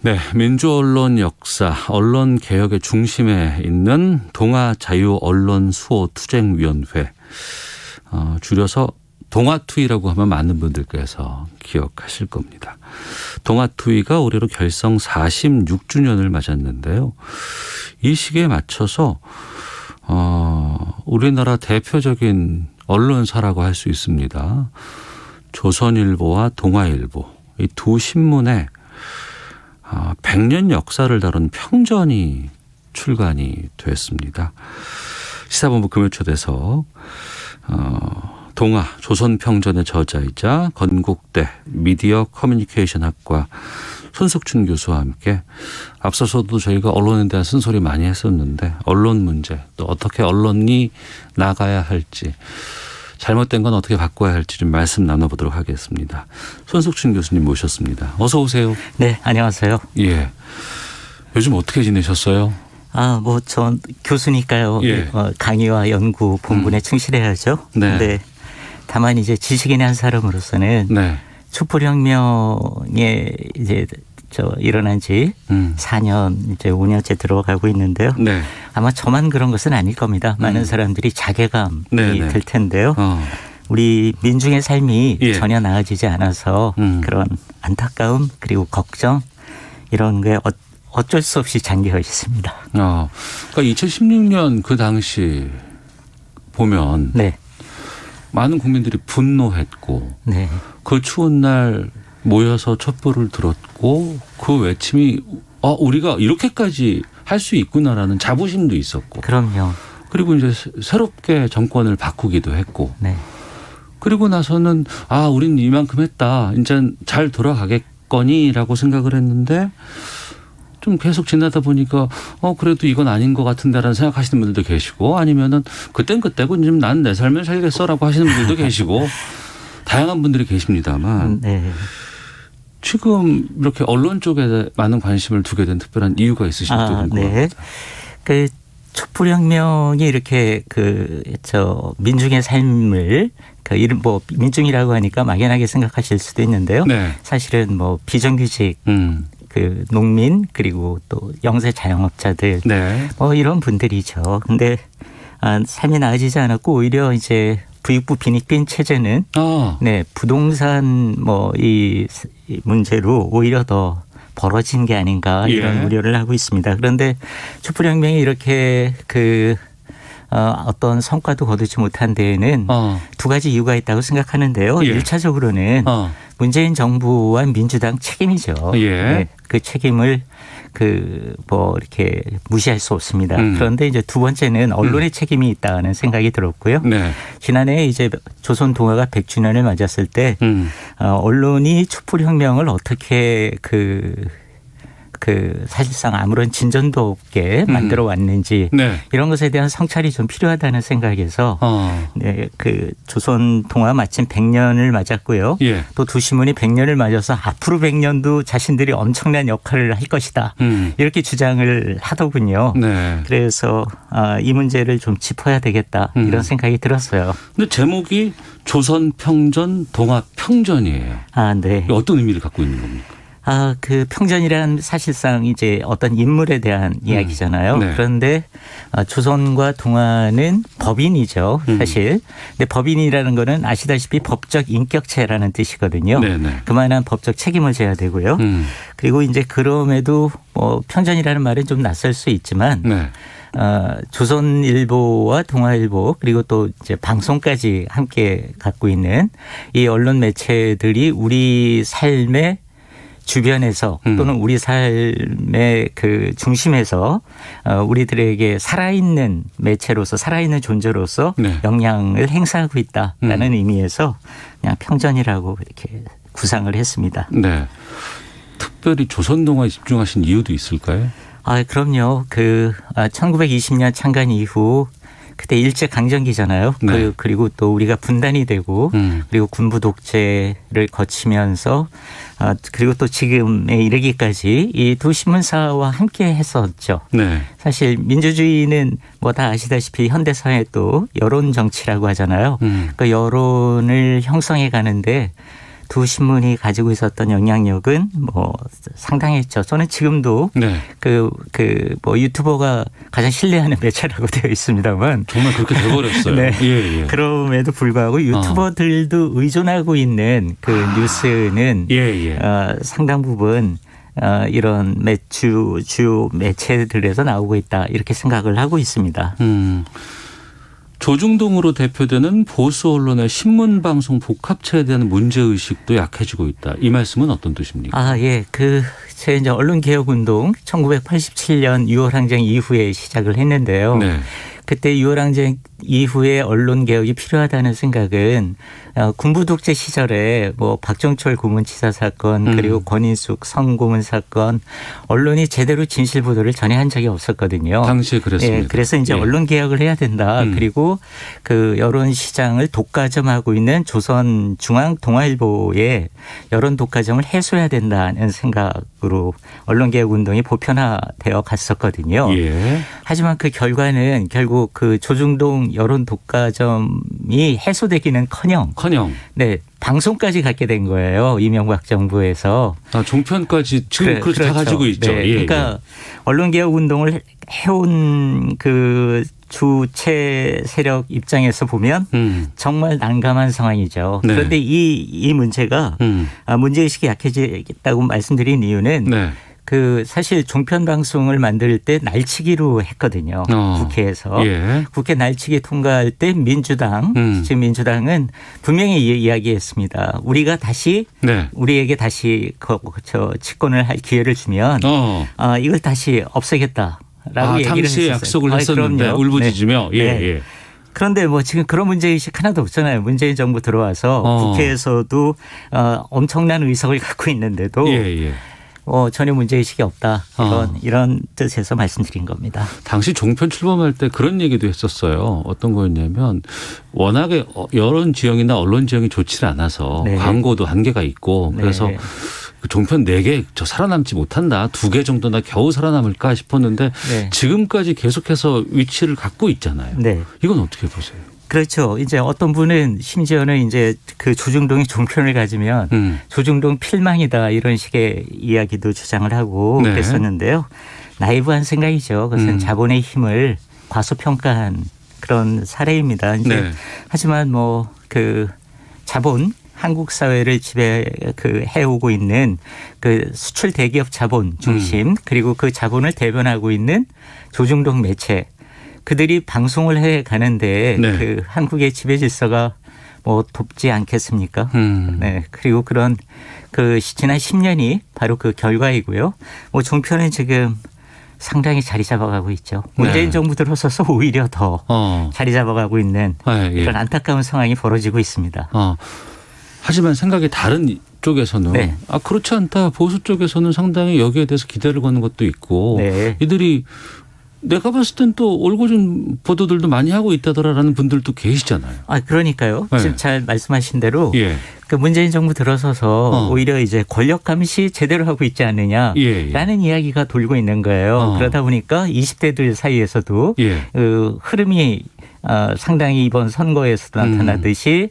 네, 민주언론 역사, 언론 개혁의 중심에 있는 동아자유언론수호투쟁위원회, 줄여서 동아투위라고 하면 많은 분들께서 기억하실 겁니다. 동아투위가 올해로 결성 46주년을 맞았는데요. 이 시기에 맞춰서 우리나라 대표적인 언론사라고 할 수 있습니다. 조선일보와 동아일보, 이 두 신문에 100년 역사를 다룬 평전이 출간이 됐습니다. 시사본부 금요초대석 동아 조선평전의 저자이자 건국대 미디어 커뮤니케이션 학과 손석준 교수와 함께 앞서서도 저희가 언론에 대한 쓴소리 많이 했었는데 언론 문제 또 어떻게 언론이 나가야 할지 잘못된 건 어떻게 바꿔야 할지 좀 말씀 나눠보도록 하겠습니다. 손석준 교수님 모셨습니다. 어서 오세요. 네, 안녕하세요. 예. 요즘 어떻게 지내셨어요? 전 교수니까요. 예. 강의와 연구 본분에 충실해야죠. 네. 근데 다만 이제 지식인의 한 사람으로서는 네. 촛불혁명에 이제 일어난 지 4년 이제 5년째 들어가고 있는데요. 네. 아마 저만 그런 것은 아닐 겁니다. 많은 사람들이 자괴감이 네. 들 텐데요. 우리 민중의 삶이 예. 전혀 나아지지 않아서 그런 안타까움 그리고 걱정 이런 게 어쩔 수 없이 잠겨 있습니다. 그러니까 2016년 그 당시 보면 네. 많은 국민들이 분노했고 네. 그 추운 날 모여서 촛불을 들었고 그 외침이 우리가 이렇게까지 할 수 있구나라는 자부심도 있었고 그럼요. 그리고 이제 새롭게 정권을 바꾸기도 했고 네. 그리고 나서는 우린 이만큼 했다. 이제 잘 돌아가겠거니라고 생각을 했는데 좀 계속 지나다 보니까 그래도 이건 아닌 것 같은데라는 생각하시는 분들도 계시고 아니면은 그땐 그때고 지금 난 내 삶을 살겠어라고 하시는 분들도 계시고 다양한 분들이 계십니다만 네. 지금 이렇게 언론 쪽에 많은 관심을 두게 된 특별한 이유가 있으신지 궁금합니다. 네. 그 촛불혁명이 이렇게 민중의 삶을 민중이라고 하니까 막연하게 생각하실 수도 있는데요. 네. 사실은 비정규직 농민 그리고 또 영세 자영업자들 네. 이런 분들이죠. 근데 삶이 나아지지 않았고 오히려 이제 부익부 빈익빈 체제는 네, 부동산 이 문제로 오히려 더 벌어진 게 아닌가 이런 예. 우려를 하고 있습니다. 그런데 촛불혁명이 이렇게 어떤 성과도 거두지 못한 데에는 두 가지 이유가 있다고 생각하는데요. 예. 1차적으로는 문재인 정부와 민주당 책임이죠. 예. 네, 그 책임을 이렇게 무시할 수 없습니다. 그런데 이제 두 번째는 언론의 책임이 있다는 생각이 들었고요. 네. 지난해 이제 조선 동아가 100주년을 맞았을 때 언론이 촛불혁명을 어떻게 사실상 아무런 진전도 없게 만들어 왔는지 네. 이런 것에 대한 성찰이 좀 필요하다는 생각에서 네, 조선 동아 마침 100년을 맞았고요. 예. 또 두 신문이 100년을 맞아서 앞으로 100년도 자신들이 엄청난 역할을 할 것이다. 이렇게 주장을 하더군요. 네. 그래서 이 문제를 좀 짚어야 되겠다 이런 생각이 들었어요. 근데 제목이 조선평전 동아평전이에요. 네. 어떤 의미를 갖고 있는 겁니까? 그 평전이란 사실상 이제 어떤 인물에 대한 이야기잖아요. 네. 그런데 조선과 동아는 법인이죠, 사실. 근데 법인이라는 거는 아시다시피 법적 인격체라는 뜻이거든요. 네네. 그만한 법적 책임을 져야 되고요. 그리고 이제 그럼에도 평전이라는 말은 좀 낯설 수 있지만 네. 조선일보와 동아일보 그리고 또 이제 방송까지 함께 갖고 있는 이 언론 매체들이 우리 삶의 주변에서 또는 우리 삶의 중심에서 우리들에게 살아있는 매체로서 살아있는 존재로서 네. 영향을 행사하고 있다라는 의미에서 그냥 평전이라고 이렇게 구상을 했습니다. 네. 특별히 조선 동아에 집중하신 이유도 있을까요? 그럼요. 1920년 창간 이후 그때 일제 강점기잖아요. 네. 그리고 또 우리가 분단이 되고 그리고 군부 독재를 거치면서 그리고 또 지금에 이르기까지 이 두 신문사와 함께 했었죠. 네. 사실 민주주의는 다 아시다시피 현대사회 또 여론 정치라고 하잖아요. 그 여론을 형성해 가는데 두 신문이 가지고 있었던 영향력은 뭐 상당했죠. 저는 지금도 네. 뭐 유튜버가 가장 신뢰하는 매체라고 되어 있습니다만 정말 그렇게 돼버렸어요. 네. 예, 예. 그럼에도 불구하고 유튜버들도 의존하고 있는 그 뉴스는 상당 부분 이런 주요 매체들에서 나오고 있다 이렇게 생각을 하고 있습니다. 조중동으로 대표되는 보수 언론의 신문방송 복합체에 대한 문제의식도 약해지고 있다. 이 말씀은 어떤 뜻입니까? 예. 제가 이제 언론개혁운동 1987년 6월 항쟁 이후에 시작을 했는데요. 네. 그때 6월 항쟁 이후에 언론 개혁이 필요하다는 생각은 군부 독재 시절에 뭐 박정철 고문치사 사건 그리고 권인숙 성고문 사건 언론이 제대로 진실 보도를 전혀 한 적이 없었거든요. 당시에 그랬습니다. 예, 그래서 이제 언론 개혁을 해야 된다. 그리고 그 여론 시장을 독과점하고 있는 조선 중앙 동아일보의 여론 독과점을 해소해야 된다는 생각으로 언론 개혁 운동이 보편화되어 갔었거든요. 예. 하지만 그 결과는 결국 그 조중동 여론 독과점이 해소되기는커녕 네, 방송까지 갖게 된 거예요. 이명박 정부에서. 종편까지 지금 그렇죠. 다 가지고 있죠. 네, 그러니까 언론개혁 운동을 해온 그 주체 세력 입장에서 보면 정말 난감한 상황이죠. 네. 그런데 이 문제가 문제의식이 약해지겠다고 말씀드린 이유는 사실 종편 방송을 만들 때 날치기로 했거든요. 국회에서. 예. 국회 날치기 통과할 때 지금 민주당은 분명히 이야기했습니다. 우리가 다시 우리에게 다시 집권을 할 기회를 주면 이걸 다시 없애겠다. 라고 얘기를 당시에 했었어요. 약속을 했었는데 울부짖으며. 네. 예. 그런데 뭐 지금 그런 문제의식 하나도 없잖아요. 문재인 정부 들어와서 국회에서도 엄청난 의석을 갖고 있는데도 전혀 문제의식이 없다. 이런 뜻에서 말씀드린 겁니다. 당시 종편 출범할 때 그런 얘기도 했었어요. 어떤 거였냐면 워낙에 여론 지형이나 언론 지형이 좋지 않아서 광고도 한계가 있고 그래서 그 종편 4개 저 살아남지 못한다. 2개 정도나 겨우 살아남을까 싶었는데 지금까지 계속해서 위치를 갖고 있잖아요. 이건 어떻게 보세요? 그렇죠. 이제 어떤 분은 심지어는 이제 그 조중동이 종편을 가지면 조중동 필망이다 이런 식의 이야기도 주장을 하고 그랬었는데요. 나이브한 생각이죠. 그것은 자본의 힘을 과소평가한 그런 사례입니다. 이제 하지만 뭐 그 자본 한국 사회를 해오고 있는 그 수출 대기업 자본 중심 그리고 그 자본을 대변하고 있는 조중동 매체 그들이 방송을 해 가는데 그 한국의 지배 질서가 뭐 돕지 않겠습니까? 네. 그리고 그런 그 지난 10년이 바로 그 결과이고요. 뭐 종편은 지금 상당히 자리 잡아가고 있죠. 문재인 정부 들어서서 오히려 더 자리 잡아가고 있는 그런 안타까운 상황이 벌어지고 있습니다. 하지만 생각이 다른 쪽에서는 그렇지 않다. 보수 쪽에서는 상당히 여기에 대해서 기대를 거는 것도 있고 이들이 내가 봤을 땐 또 올고준 보도들도 많이 하고 있다더라라는 분들도 계시잖아요. 그러니까요. 지금 잘 말씀하신 대로 그 문재인 정부 들어서서 오히려 이제 권력 감시 제대로 하고 있지 않느냐라는 이야기가 돌고 있는 거예요. 그러다 보니까 20대들 사이에서도 그 흐름이 상당히 이번 선거에서도 나타나듯이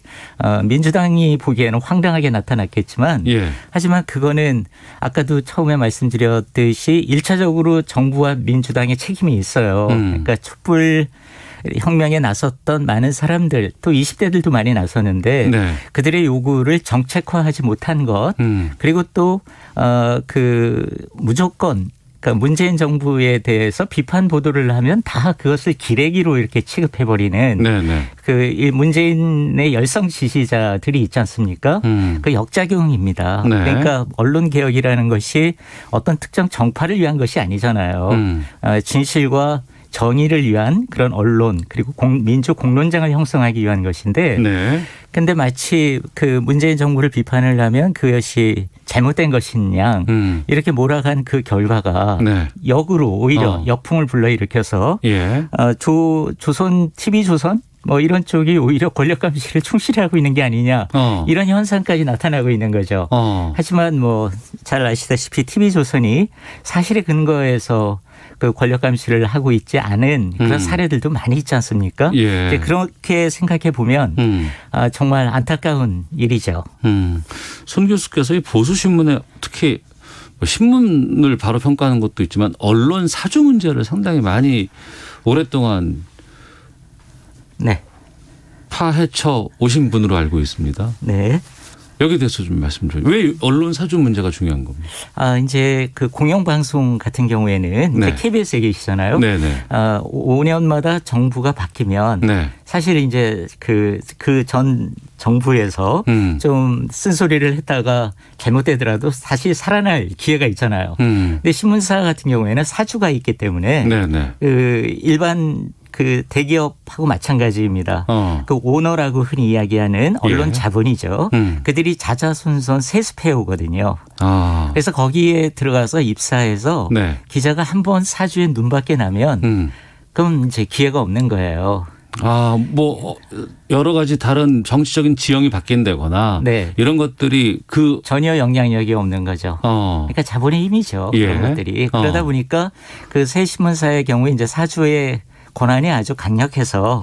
민주당이 보기에는 황당하게 나타났겠지만 하지만 그거는 아까도 처음에 말씀드렸듯이 1차적으로 정부와 민주당의 책임이 있어요. 그러니까 촛불 혁명에 나섰던 많은 사람들 또 20대들도 많이 나섰는데 그들의 요구를 정책화하지 못한 것 그리고 또 무조건 그러니까 문재인 정부에 대해서 비판 보도를 하면 다 그것을 기레기로 이렇게 취급해버리는 그 문재인의 열성 지지자들이 있지 않습니까? 그 역작용입니다. 그러니까 언론 개혁이라는 것이 어떤 특정 정파를 위한 것이 아니잖아요. 진실과 정의를 위한 그런 언론 그리고 민주 공론장을 형성하기 위한 것인데 근데 마치 그 문재인 정부를 비판을 하면 그것이 잘못된 것이냐 이렇게 몰아간 그 결과가 역으로 오히려 역풍을 불러일으켜서 TV조선 뭐 이런 쪽이 오히려 권력 감시를 충실히 하고 있는 게 아니냐 이런 현상까지 나타나고 있는 거죠. 하지만 뭐 잘 아시다시피 TV조선이 사실에 근거해서 그 권력 감시를 하고 있지 않은 그런 사례들도 많이 있지 않습니까? 예. 그렇게 생각해 보면 정말 안타까운 일이죠. 손 교수께서 이 보수신문에 특히 뭐 신문을 바로 평가하는 것도 있지만 언론 사주 문제를 상당히 많이 오랫동안 네. 파헤쳐 오신 분으로 알고 있습니다. 네. 여기에 대해서 좀 말씀 좀. 왜 언론 사주 문제가 중요한 겁니까? 이제 그 공영방송 같은 경우에는 네. 이제 KBS에 계시잖아요. 네네. 5년마다 정부가 바뀌면 네. 사실 이제 그 전 정부에서 좀 쓴소리를 했다가 잘못되더라도 다시 살아날 기회가 있잖아요. 근데 신문사 같은 경우에는 사주가 있기 때문에 네네. 그 일반 그 대기업하고 마찬가지입니다. 그 오너라고 흔히 이야기하는 언론 예. 자본이죠. 그들이 자자손손 세습해오거든요. 그래서 거기에 들어가서 입사해서 네. 기자가 한 번 사주에 눈밖에 나면 그럼 이제 기회가 없는 거예요. 뭐 여러 가지 다른 정치적인 지형이 바뀐다거나 네. 이런 것들이 전혀 영향력이 없는 거죠. 그러니까 자본의 힘이죠. 예. 그런 것들이. 그러다 보니까 그 새 신문사의 경우에 이제 사주의 권한이 아주 강력해서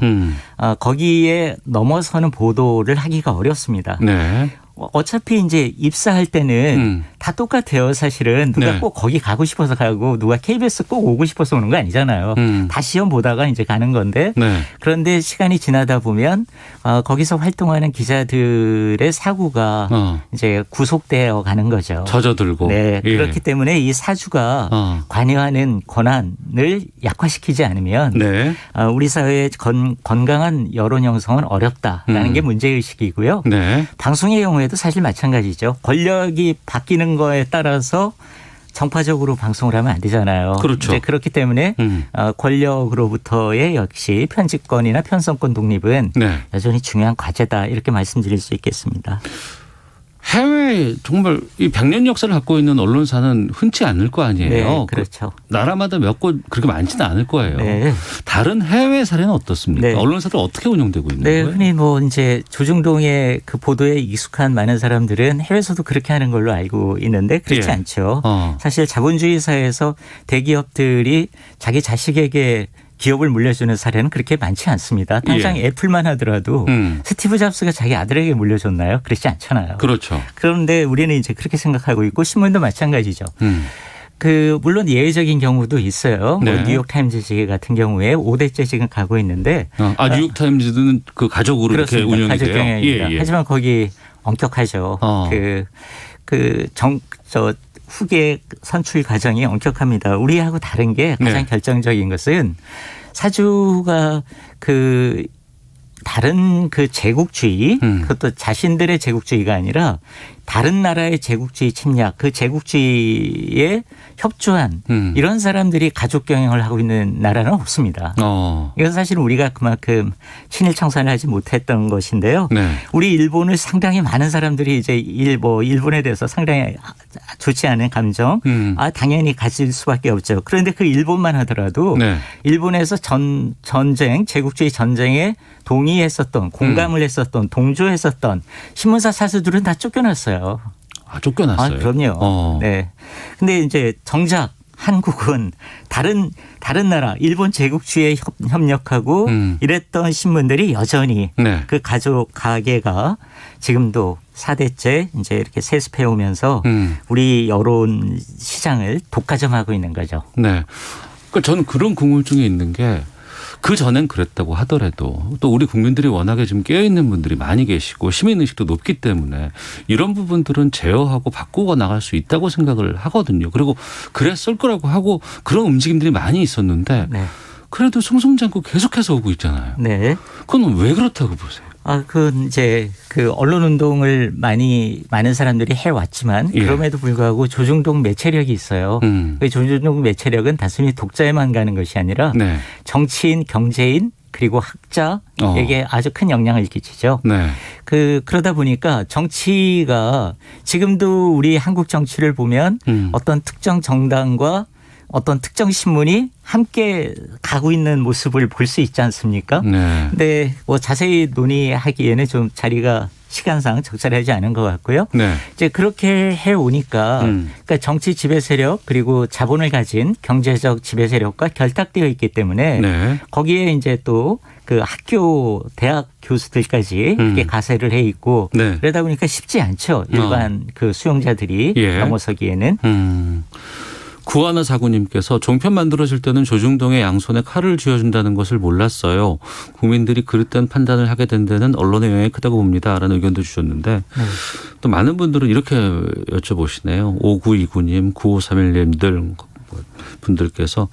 거기에 넘어서는 보도를 하기가 어렵습니다. 네. 어차피 이제 입사할 때는 다 똑같아요. 사실은 누가 네. 꼭 거기 가고 싶어서 가고 누가 KBS 꼭 오고 싶어서 오는 거 아니잖아요. 다 시험 보다가 이제 가는 건데 네. 그런데 시간이 지나다 보면 거기서 활동하는 기자들의 사고가 이제 구속되어 가는 거죠. 젖어들고. 네. 예. 그렇기 때문에 이 사주가 관여하는 권한을 약화시키지 않으면 네. 우리 사회의 건강한 여론 형성은 어렵다라는 게 문제의식이고요. 네. 방송의 경우에도 사실 마찬가지죠. 권력이 바뀌는 거에 따라서 정파적으로 방송을 하면 안 되잖아요. 그렇죠. 이제 그렇기 때문에 권력으로부터의 역시 편집권이나 편성권 독립은 네. 여전히 중요한 과제다 이렇게 말씀드릴 수 있겠습니다. 해외에 정말 이 100년 역사를 갖고 있는 언론사는 흔치 않을 거 아니에요. 네, 그렇죠. 나라마다 몇 곳 그렇게 많지는 않을 거예요. 네. 다른 해외 사례는 어떻습니까? 네. 언론사들 어떻게 운영되고 있는 네, 거예요? 흔히 뭐 이제 조중동의 그 보도에 익숙한 많은 사람들은 해외에서도 그렇게 하는 걸로 알고 있는데 그렇지 예. 않죠. 사실 사실 자본주의 사회에서 대기업들이 자기 자식에게 기업을 물려주는 사례는 그렇게 많지 않습니다. 당장 예. 애플만 하더라도 스티브 잡스가 자기 아들에게 물려줬나요? 그렇지 않잖아요. 그렇죠. 그런데 우리는 이제 그렇게 생각하고 있고 신문도 마찬가지죠. 물론 예외적인 경우도 있어요. 네. 뭐 뉴욕타임즈 같은 경우에 5대째 지금 가고 있는데. 뉴욕타임즈는 그 가족으로 그렇습니다. 이렇게 운영이 가족 돼요. 경영입니다. 예, 예. 하지만 거기 엄격하죠. 후계 선출 과정이 엄격합니다. 우리하고 다른 게 가장 네. 결정적인 것은 사주가 다른 제국주의 그것도 자신들의 제국주의가 아니라 다른 나라의 제국주의 침략 그 제국주의에 협조한 이런 사람들이 가족 경영을 하고 있는 나라는 없습니다. 이건 사실 우리가 그만큼 친일 청산을 하지 못했던 것인데요. 네. 우리 일본을 상당히 많은 사람들이 이제 일본에 대해서 상당히 좋지 않은 감정 당연히 가질 수밖에 없죠. 그런데 그 일본만 하더라도 네. 일본에서 전쟁 제국주의 전쟁에 동의했었던 공감을 했었던 동조했었던 신문사 사수들은 다 쫓겨났어요. 쫓겨났어요. 그럼요. 네. 근데 이제 정작 한국은 다른 나라 일본 제국주의에 협력하고 이랬던 신문들이 여전히 네. 그 가족 가계가 지금도 4대째 이제 이렇게 세습해 오면서 우리 여론 시장을 독과점하고 있는 거죠. 네. 그러니까 저는 그런 궁금증이 있는 게 그 전엔 그랬다고 하더라도 또 우리 국민들이 워낙에 좀 깨어있는 분들이 많이 계시고 시민의식도 높기 때문에 이런 부분들은 제어하고 바꾸고 나갈 수 있다고 생각을 하거든요. 그리고 그랬을 거라고 하고 그런 움직임들이 많이 있었는데 네. 그래도 승승장구 계속해서 오고 있잖아요. 네. 그건 왜 그렇다고 보세요? 이제 언론 운동을 많은 사람들이 해왔지만 예. 그럼에도 불구하고 조중동 매체력이 있어요. 그 조중동 매체력은 단순히 독자에만 가는 것이 아니라 네. 정치인, 경제인 그리고 학자에게 아주 큰 영향을 끼치죠. 네. 그러다 보니까 정치가 지금도 우리 한국 정치를 보면 어떤 특정 정당과 어떤 특정 신문이 함께 가고 있는 모습을 볼 수 있지 않습니까? 네. 근데 뭐 자세히 논의하기에는 좀 자리가 시간상 적절하지 않은 것 같고요. 네. 이제 그렇게 해 오니까 그러니까 정치 지배 세력 그리고 자본을 가진 경제적 지배 세력과 결탁되어 있기 때문에 네. 거기에 이제 또 그 학교 대학 교수들까지 이렇게 가세를 해 있고 네. 그러다 보니까 쉽지 않죠. 일반 그 수용자들이 예. 넘어서기에는. 구하나 사구님께서 종편 만들어질 때는 조중동의 양손에 칼을 쥐어준다는 것을 몰랐어요. 국민들이 그릇된 판단을 하게 된 데는 언론의 영향이 크다고 봅니다. 라는 의견도 주셨는데 또 많은 분들은 이렇게 여쭤보시네요. 5929님, 9531님들 분들께서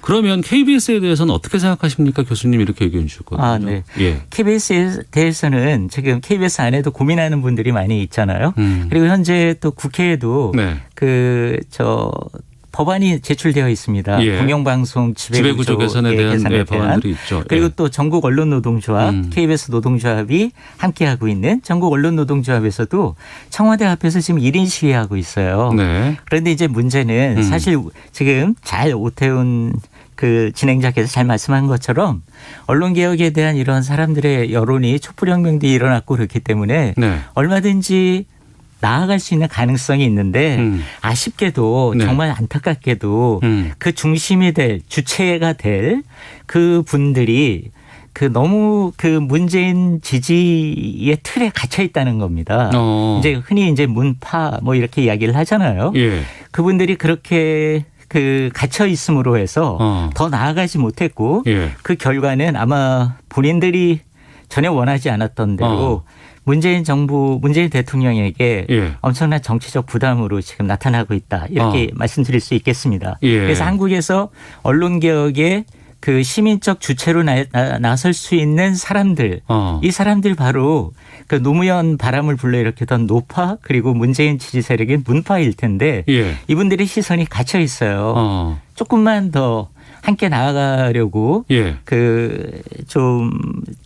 그러면 KBS에 대해서는 어떻게 생각하십니까? 교수님 이렇게 의견 주셨거든요. 아, 네. 예. KBS에 대해서는 지금 KBS 안에도 고민하는 분들이 많이 있잖아요. 그리고 현재 또 국회에도 네. 법안이 제출되어 있습니다. 예. 공영방송 지배구조 개선에 대한 법안들이 있죠. 그리고 예. 또 전국 언론노동조합, KBS 노동조합이 함께하고 있는 전국 언론노동조합에서도 청와대 앞에서 지금 1인 시위하고 있어요. 네. 그런데 이제 문제는 사실 지금 잘 오태훈 그 진행자께서 잘 말씀한 것처럼 언론개혁에 대한 이런 사람들의 여론이 촛불혁명도 일어났고 그렇기 때문에 네. 얼마든지 나아갈 수 있는 가능성이 있는데 아쉽게도 네. 정말 안타깝게도 그 중심이 될 주체가 될 그 분들이 그 너무 그 문재인 지지의 틀에 갇혀 있다는 겁니다. 이제 흔히 이제 문파 뭐 이렇게 이야기를 하잖아요. 예. 그분들이 그렇게 그 갇혀 있음으로 해서 더 나아가지 못했고 예. 그 결과는 아마 본인들이 전혀 원하지 않았던 대로 문재인 정부, 문재인 대통령에게 예. 엄청난 정치적 부담으로 지금 나타나고 있다. 이렇게 말씀드릴 수 있겠습니다. 예. 그래서 한국에서 언론개혁의 그 시민적 주체로 나설 수 있는 사람들, 이 사람들 바로 그 노무현 바람을 불러일으켰던 노파 그리고 문재인 지지 세력인 문파일 텐데 예. 이분들의 시선이 갇혀 있어요. 조금만 더 함께 나아가려고 예. 그 좀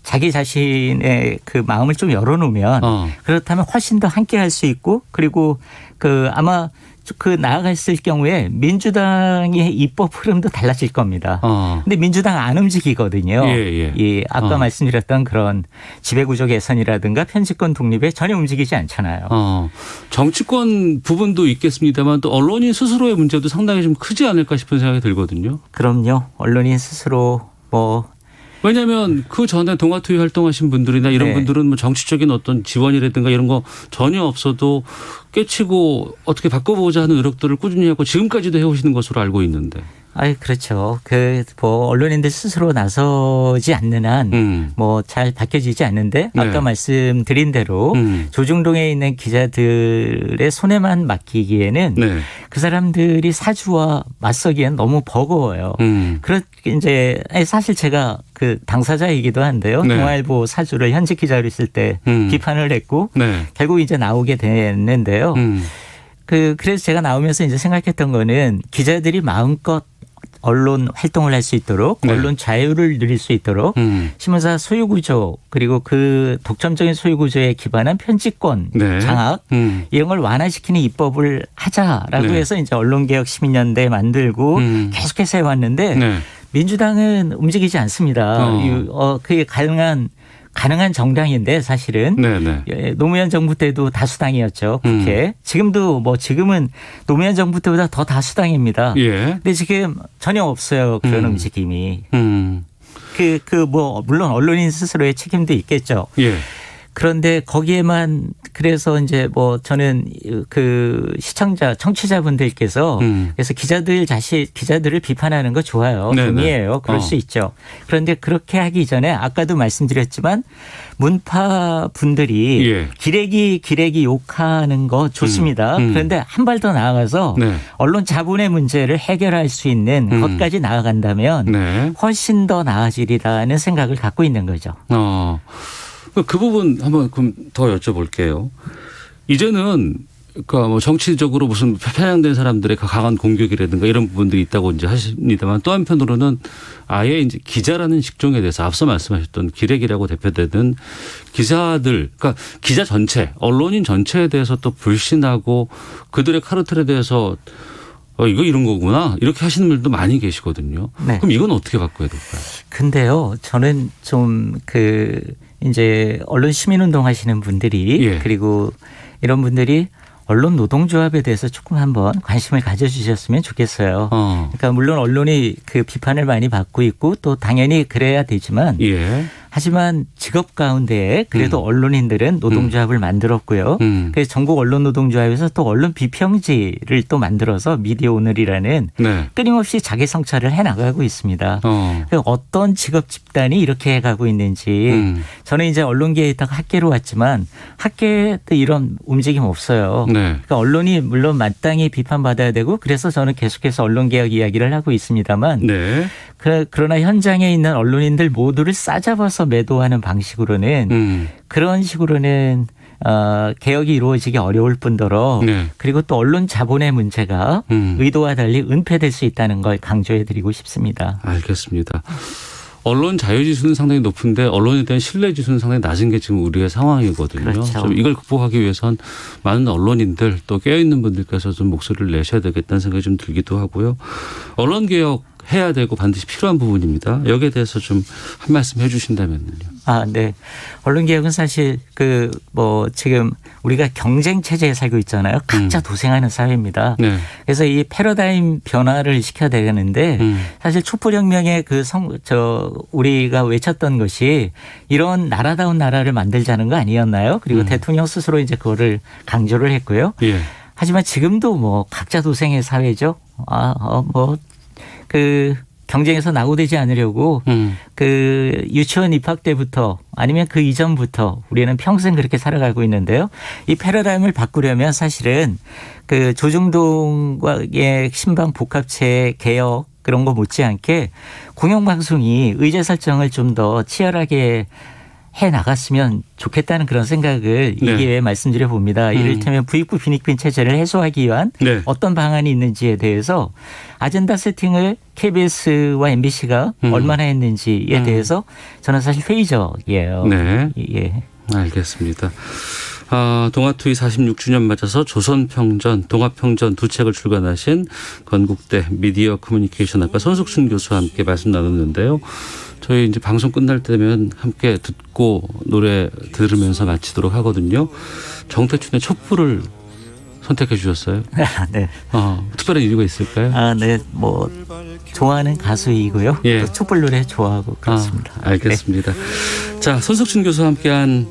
자기 자신의 그 마음을 좀 열어놓으면 그렇다면 훨씬 더 함께 할 수 있고 그리고 그 아마 그 나아갔을 경우에 민주당의 입법 흐름도 달라질 겁니다. 근데 민주당 안 움직이거든요. 예. 이 아까 말씀드렸던 그런 지배구조 개선이라든가 편집권 독립에 전혀 움직이지 않잖아요. 정치권 부분도 있겠습니다만 또 언론인 스스로의 문제도 상당히 좀 크지 않을까 싶은 생각이 들거든요. 그럼요. 언론인 스스로 왜냐하면 그 전에 동아투이 활동하신 분들이나 이런 네. 분들은 뭐 정치적인 어떤 지원이라든가 이런 거 전혀 없어도 깨치고 어떻게 바꿔보자 하는 노력들을 꾸준히 하고 지금까지도 해오시는 것으로 알고 있는데. 그렇죠. 언론인들 스스로 나서지 않는 한 잘 바뀌어지지 않는데 네. 아까 말씀드린 대로 조중동에 있는 기자들의 손에만 맡기기에는 네. 그 사람들이 사주와 맞서기엔 너무 버거워요. 이제 사실 제가 그 당사자이기도 한데요. 네. 동아일보 사주를 현직 기자로 있을 때 비판을 했고 네. 결국 이제 나오게 됐는데요. 그래서 제가 나오면서 이제 생각했던 거는 기자들이 마음껏 언론 활동을 할 수 있도록 네. 언론 자유를 누릴 수 있도록 신문사 소유구조 그리고 그 독점적인 소유구조에 기반한 편집권 네. 장악 이런 걸 완화시키는 입법을 하자라고 네. 해서 이제 언론개혁 시민연대 만들고 계속해서 해왔는데 네. 민주당은 움직이지 않습니다. 그게 가능한 정당인데 사실은 네네. 노무현 정부 때도 다수당이었죠. 국회. 지금은 노무현 정부 때보다 더 다수당입니다. 예. 근데 지금 전혀 없어요. 그런 움직임이. 물론 언론인 스스로의 책임도 있겠죠. 예. 그런데 거기에만 그래서 이제 저는 그 청취자분들께서 그래서 기자들을 비판하는 거 좋아요. 동의해요. 그럴 수 있죠. 그런데 그렇게 하기 전에 아까도 말씀드렸지만 문파 분들이 기레기 욕하는 거 좋습니다. 그런데 한 발 더 나아가서 언론 자본의 문제를 해결할 수 있는 것까지 나아간다면 훨씬 더 나아지리라는 생각을 갖고 있는 거죠. 그 부분 한번 그럼 더 여쭤볼게요. 이제는 그러니까 정치적으로 무슨 편향된 사람들의 강한 공격이라든가 이런 부분들이 있다고 이제 하십니다만 또 한편으로는 아예 이제 기자라는 직종에 대해서 앞서 말씀하셨던 기레기라고 대표되는 기자들, 그러니까 기자 전체, 언론인 전체에 대해서 또 불신하고 그들의 카르텔에 대해서 이거 이런 거구나 이렇게 하시는 분들도 많이 계시거든요. 네. 그럼 이건 어떻게 바꿔야 될까요? 근데요, 저는 좀 이제 언론 시민운동 하시는 분들이 예. 그리고 이런 분들이 언론 노동조합에 대해서 조금 한번 관심을 가져주셨으면 좋겠어요. 그러니까 물론 언론이 그 비판을 많이 받고 있고 또 당연히 그래야 되지만 예. 하지만 직업 가운데 그래도 언론인들은 노동조합을 만들었고요. 그래서 전국 언론노동조합에서 또 언론 비평지를 또 만들어서 미디어 오늘이라는 네. 끊임없이 자기 성찰을 해나가고 있습니다. 어떤 직업 집단이 이렇게 해가고 있는지 저는 이제 언론계에 있다가 학계로 왔지만 학계도 이런 움직임 없어요. 네. 그러니까 언론이 물론 마땅히 비판받아야 되고 그래서 저는 계속해서 언론개혁 이야기를 하고 있습니다만 네. 그러나 현장에 있는 언론인들 모두를 싸잡아서 매도하는 방식으로는 그런 식으로는 개혁이 이루어지기 어려울 뿐더러 네. 그리고 또 언론 자본의 문제가 의도와 달리 은폐될 수 있다는 걸 강조해드리고 싶습니다. 알겠습니다. 언론 자유 지수는 상당히 높은데 언론에 대한 신뢰 지수는 상당히 낮은 게 지금 우리의 상황이거든요. 그렇죠. 좀 이걸 극복하기 위해선 많은 언론인들 또 깨어있는 분들께서 좀 목소리를 내셔야 되겠다는 생각이 좀 들기도 하고요. 언론 개혁 해야 되고 반드시 필요한 부분입니다. 여기에 대해서 좀 한 말씀 해 주신다면요. 네. 언론 개혁은 사실 지금 우리가 경쟁 체제에 살고 있잖아요. 각자 도생하는 사회입니다. 네. 그래서 이 패러다임 변화를 시켜야 되는데 사실 촛불혁명의 우리가 외쳤던 것이 이런 나라다운 나라를 만들자는 거 아니었나요? 그리고 대통령 스스로 이제 그거를 강조를 했고요. 예. 하지만 지금도 각자 도생의 사회죠. 경쟁에서 낙오되지 않으려고 유치원 입학 때부터 아니면 그 이전부터 우리는 평생 그렇게 살아가고 있는데요. 이 패러다임을 바꾸려면 사실은 조중동의 신방 복합체 개혁 그런 거 못지않게 공영방송이 의제 설정을 좀 더 치열하게 해 나갔으면 좋겠다는 그런 생각을 이 기회에 말씀드려 봅니다. 이를테면 부익부 빈익빈 체제를 해소하기 위한 어떤 방안이 있는지에 대해서 아젠다 세팅을 KBS와 MBC가 얼마나 했는지에 대해서 저는 사실 회의적이에요. 네. 예. 알겠습니다. 동아투이 46주년 맞아서 조선평전, 동아평전 두 책을 출간하신 건국대 미디어 커뮤니케이션학과 손석준 교수와 함께 말씀 나눴는데요. 저희 이제 방송 끝날 때면 함께 듣고 노래 들으면서 마치도록 하거든요. 정태춘의 촛불을 선택해 주셨어요. 네. 특별한 이유가 있을까요? 네. 좋아하는 가수이고요. 예. 또 촛불 노래 좋아하고 그렇습니다. 알겠습니다. 네. 자, 손석준 교수와 함께한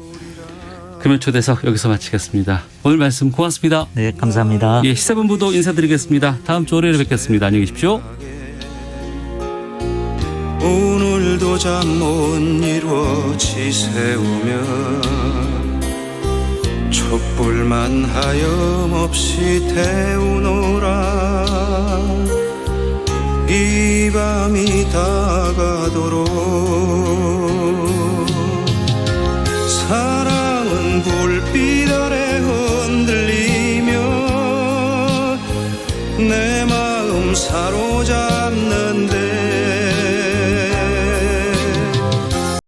금요초대석 여기서 마치겠습니다. 오늘 말씀 고맙습니다. 네, 감사합니다. 예, 시사본부도 인사드리겠습니다. 다음 주 월요일에 뵙겠습니다. 안녕히 계십시오. 오늘도 잠 못 이루어 지새우며 촛불만 하염없이 태우노라. 이 밤이 다가도록 사랑은 불빛 아래 흔들리며 내 마음 사로잡